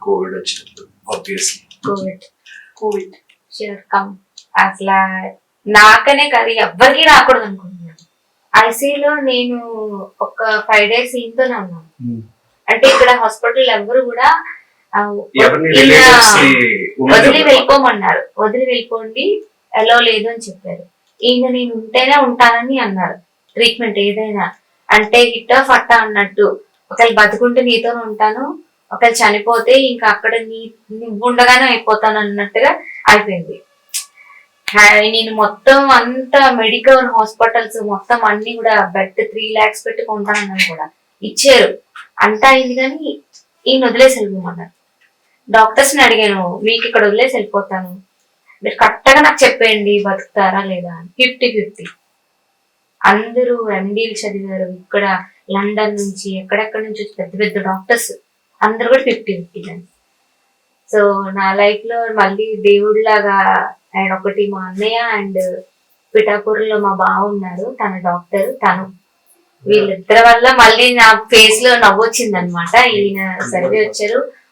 Covid వచ్చినప్పుడు obviously Covid sure come. అసలు నాకనే కాదు ఎవ్వరికి రాకూడదు అనుకుంటున్నాను. ఐసీయూలో నేను ఒక 5 days ఇంతోనే ఉన్నాను. అంటే ఇక్కడ హాస్పిటల్ ఎవరు కూడా వదిలి వెళ్ళిపోమన్నారు, వదిలి వెళ్ళిపోండి ఎలా లేదు అని చెప్పారు. ఈయన నేను ఉంటేనే ఉంటానని అన్నారు. ట్రీట్మెంట్ ఏదైనా అంటే హిట్ ఫట్ట అన్నట్టు, ఒకవేళ బతుకుంటే నీతోనే ఉంటాను, ఒకవేళ చనిపోతే ఇంకా అక్కడ నువ్వు ఉండగానే అయిపోతాను అన్నట్టుగా అయిపోయింది. నేను మొత్తం అంతా మెడికల్ హాస్పిటల్స్ మొత్తం అన్ని కూడా బెడ్ 3 lakhs పెట్టి కొంటానని కూడా ఇచ్చారు. అంతా అయింది కానీ ఈయన వదిలేసి వెళ్ళిపోమన్నారు. డాక్టర్స్ ని అడిగాను, మీకు ఇక్కడ వదిలేసి వెళ్ళిపోతాను, మీరు కరెక్ట్గా నాకు చెప్పేయండి బతుకుతారా లేదా అని. 50-50 అందరూ ఎండీలు చదివారు ఇక్కడ, లండన్ నుంచి ఎక్కడెక్కడి నుంచి పెద్ద పెద్ద డాక్టర్స్ అందరు కూడా 50-50. సో నా లైఫ్ లో మళ్ళీ దేవుడిలాగా అండ్ ఒకటి మా అన్నయ్య అండ్ పిఠాపూర్లో మా బావ ఉన్నారు, తన డాక్టర్, తను వీళ్ళిద్దరి వల్ల మళ్ళీ నా ఫేస్ లో నవ్వొచ్చింది అనమాట. ఈయన సర్వే వచ్చారు,